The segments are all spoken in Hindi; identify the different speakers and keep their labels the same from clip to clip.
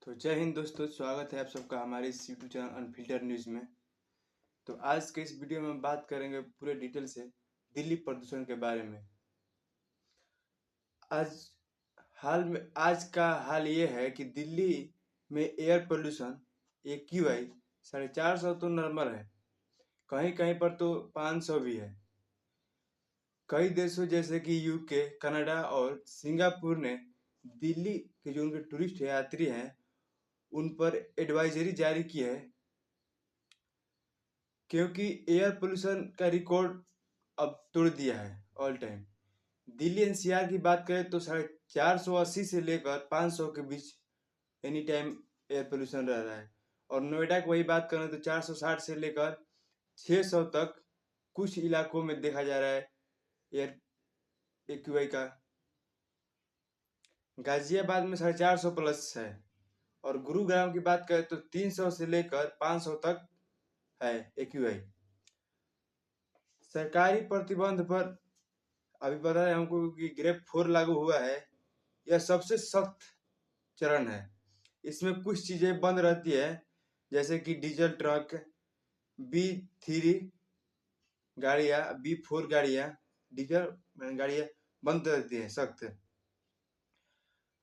Speaker 1: तो जय हिंद दोस्तों, स्वागत है आप सबका हमारे इस यूट्यूब चैनल अनफिल्टर न्यूज़ में। तो आज के इस वीडियो में हम बात करेंगे पूरे डिटेल से दिल्ली प्रदूषण के बारे में। आज का हाल ये है कि दिल्ली में एयर पोल्यूशन AQI 450 तो नॉर्मल है, कहीं कहीं पर तो 500 भी है। कई देशों जैसे कि UK, कनाडा और सिंगापुर ने दिल्ली के जो उनके टूरिस्ट यात्री हैं उन पर एडवाइजरी जारी की है, क्योंकि एयर पोल्यूशन का रिकॉर्ड अब तोड़ दिया है ऑल टाइम। दिल्ली NCR की बात करें तो 480 से लेकर 500 के बीच एनी टाइम एयर पोल्यूशन रह रहा है, और नोएडा की वही बात करें तो 460 से लेकर 600 तक कुछ इलाकों में देखा जा रहा है एयर AQI का। गाजियाबाद में 450 प्लस है, और गुरुग्राम की बात करें तो 300 से लेकर 500 तक है AQI। सरकारी प्रतिबंध पर अभी पता है हमको कि ग्रेड 4 लागू हुआ है। यह सबसे सख्त चरण है। इसमें कुछ चीजें बंद रहती है, जैसे कि डीजल ट्रक, B3 गाड़ियां, B4 गाड़ियां, डीजल गाड़ियां बंद रहती है सख्त।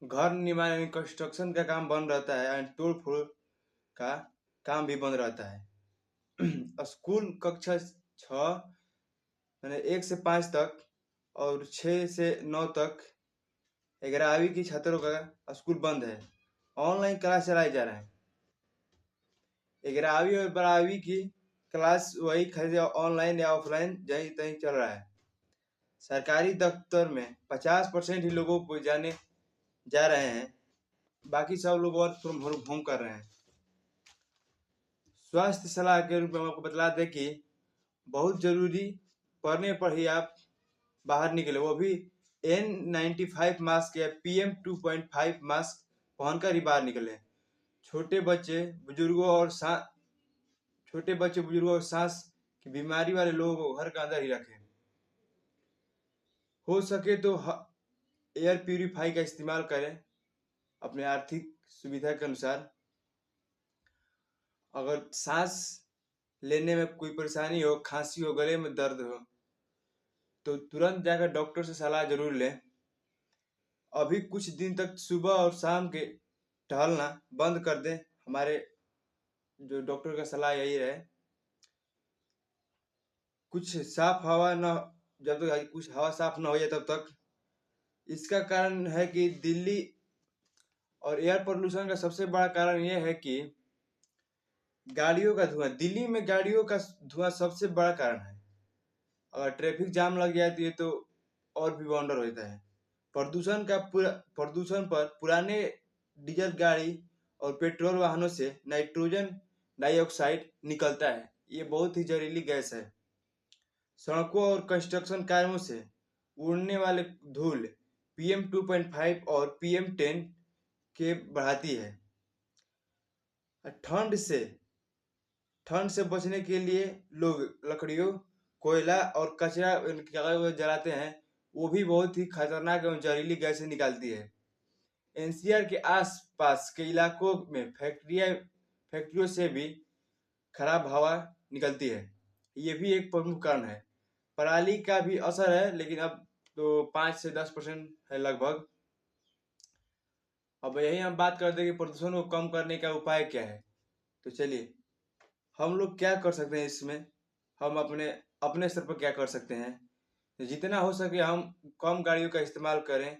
Speaker 1: घर निर्माण कंस्ट्रक्शन का काम बंद रहता है, एंड तोड़ फोड़ का काम भी बंद रहता है। स्कूल कक्षा 6 यानी 1 से 5 तक और 6 से 9 तक 11वीं की छात्रों का स्कूल बंद है। ऑनलाइन क्लास चलाए जा रहे हैं। 11वीं और 12वीं की क्लास वही खरीदे ऑनलाइन या ऑफलाइन जहीं तहीं चल रहा है। सरकारी दफ्तर में 50% ही लोगों को जाने जा रहे हैं, बाकी सब लोग वर्क फ्रॉम होम कर रहे हैं। स्वास्थ्य सलाह के रूप में हम आपको बतला दें कि बहुत जरूरी पड़ने पर ही आप बाहर निकले, वो भी N95 मास्क या PM2.5 मास्क पहनकर ही बाहर निकले। छोटे बच्चे बुजुर्गों और सांस की बीमारी वाले लोगों को घर के अंदर ही रखें। हो सके तो एयर प्यूरिफाई का इस्तेमाल करें अपने आर्थिक सुविधा के अनुसार। अगर सांस लेने में कोई परेशानी हो, खांसी हो, गले में दर्द हो, तो तुरंत जाकर डॉक्टर से सलाह जरूर लें। अभी कुछ दिन तक सुबह और शाम के टहलना बंद कर दें। हमारे जो डॉक्टर का सलाह यही रहे। कुछ साफ हवा न जब तक कुछ हवा साफ न हो जाए तब तक। इसका कारण है कि दिल्ली और एयर पोल्यूशन का सबसे बड़ा कारण यह है कि गाड़ियों का धुआं। दिल्ली में गाड़ियों का धुआं सबसे बड़ा कारण है। अगर ट्रैफिक जाम लग जाती है तो और भी वंडर होता है। प्रदूषण पर पुराने डीजल गाड़ी और पेट्रोल वाहनों से नाइट्रोजन डाइऑक्साइड निकलता है। ये बहुत ही जहरीली गैस है। सड़कों और कंस्ट्रक्शन कार्यों से उड़ने वाले धूल PM2.5 और PM10 के बढ़ाती है। ठंड से बचने के लिए लोग लकड़ियों, कोयला और कचरा जलाते हैं। वो भी बहुत ही खतरनाक एवं जहरीली गैसें निकालती है। NCR के आसपास के इलाकों में फैक्ट्रियों से भी खराब हवा निकलती है। ये भी एक प्रमुख कारण है। पराली का भी असर है, लेकिन अब तो 5 से 10% है लगभग। अब यही हम बात करते हैं कि प्रदूषण को कम करने का उपाय क्या है। तो चलिए, हम लोग क्या कर सकते हैं इसमें। हम अपने स्तर पर क्या कर सकते हैं। जितना हो सके हम कम गाड़ियों का इस्तेमाल करें।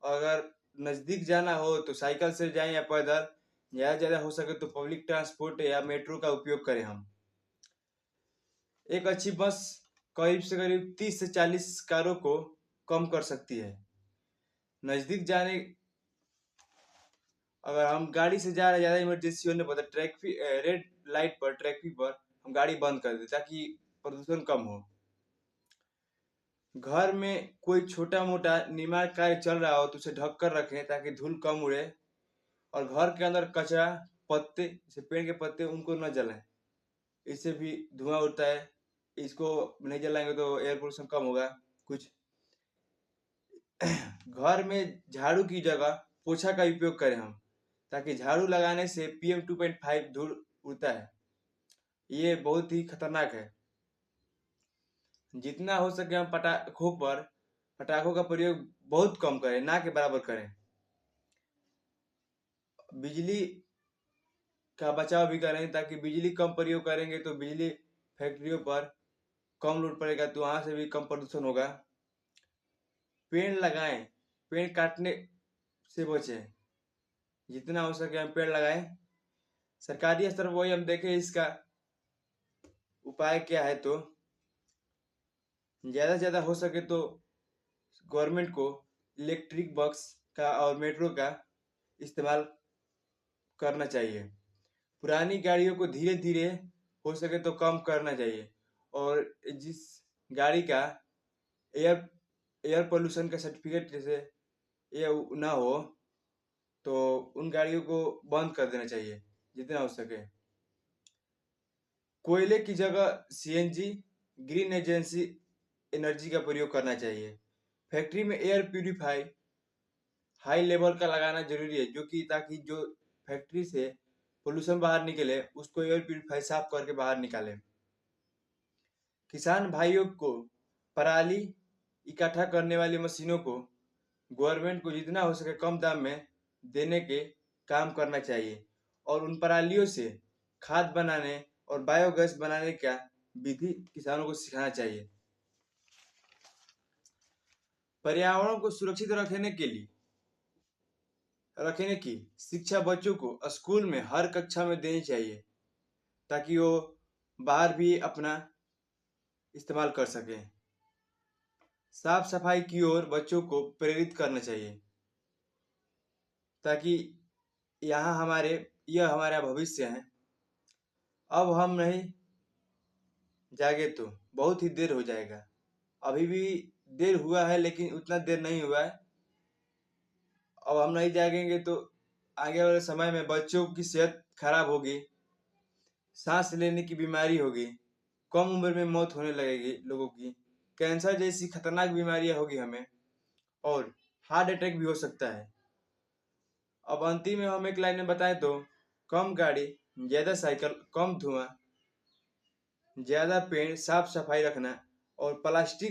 Speaker 1: अगर नज़दीक जाना हो तो साइकिल से जाएं या पैदल। ज़्यादा हो सके तो पब्लिक ट्रांसपोर्ट या मेट्रो का उपयोग करें। हम एक अच्छी बस करीब से करीब 30 से 40 कारों को कम कर सकती है। नज़दीक जाने अगर हम गाड़ी से जा रहे हैं, ज़्यादा इमरजेंसी होने पर रेड लाइट पर ट्रैफिक पर हम गाड़ी बंद कर दें ताकि प्रदूषण कम हो। घर में कोई छोटा मोटा निर्माण कार्य चल रहा हो तो उसे ढक कर रखें ताकि धूल कम उड़े। और घर के अंदर कचरा, पत्ते, जैसे पेड़ के पत्ते, उनको न जलाएं। इससे भी धुआं उड़ता है। इसको नहीं जलाएंगे तो एयर पोल्यूशन कम होगा कुछ। घर में झाड़ू की जगह पोछा का उपयोग करें हम, ताकि झाड़ू लगाने से PM 2.5 धूल उड़ता है। ये बहुत ही खतरनाक है। जितना हो सके हम पटाखों का प्रयोग बहुत कम करें, ना के बराबर करें। बिजली का बचाव भी करें, ताकि बिजली कम प्रयोग करेंगे तो बिजली फैक्ट्रियों पर कम लोड पड़ेगा, तो वहां से भी कम प्रदूषण होगा। पेड़ लगाएं, पेड़ काटने से बचें, जितना हो सके हम पेड़ लगाएं। सरकारी स्तर पर वही हम देखें इसका उपाय क्या है, तो ज़्यादा से ज़्यादा हो सके तो गवर्नमेंट को इलेक्ट्रिक बस का और मेट्रो का इस्तेमाल करना चाहिए। पुरानी गाड़ियों को धीरे धीरे हो सके तो कम करना चाहिए, और जिस गाड़ी का एयर एयर पोल्यूशन का सर्टिफिकेट जैसे ये ना हो, तो उन गाड़ियों को बंद कर देना चाहिए जितना हो सके। कोयले की जगह CNG, ग्रीन एजेंसी एनर्जी का प्रयोग करना चाहिए। फैक्ट्री में एयर प्यूरिफाई हाई लेवल का लगाना जरूरी है, जो कि ताकि जो फैक्ट्री से पोल्यूशन बाहर निकले उसको एयर प्यूरिफाई साफ करके बाहर निकाले। किसान भाइयों को पराली इकट्ठा करने वाली मशीनों को गवर्नमेंट को जितना हो सके कम दाम में देने के काम करना चाहिए, और उन परालियों से खाद बनाने और बायोगैस बनाने का विधि किसानों को सिखाना चाहिए। पर्यावरण को सुरक्षित रखने की शिक्षा बच्चों को स्कूल में हर कक्षा में देनी चाहिए, ताकि वो बाहर भी अपना इस्तेमाल कर सकें। साफ सफाई की ओर बच्चों को प्रेरित करना चाहिए, ताकि यह हमारा भविष्य है। अब हम नहीं जागे तो बहुत ही देर हो जाएगा। अभी भी देर हुआ है, लेकिन उतना देर नहीं हुआ है। अब हम नहीं जागेंगे तो आगे वाले समय में बच्चों की सेहत खराब होगी, सांस लेने की बीमारी होगी, कम उम्र में मौत होने लगेगी लोगों की, कैंसर जैसी खतरनाक बीमारियां होगी हमें, और हार्ट अटैक भी हो सकता है। अब अंतिम में हम एक लाइन में बताएं तो कम गाड़ी, ज्यादा साइकिल, कम धुआं, ज्यादा पेड़, साफ सफाई रखना, और प्लास्टिक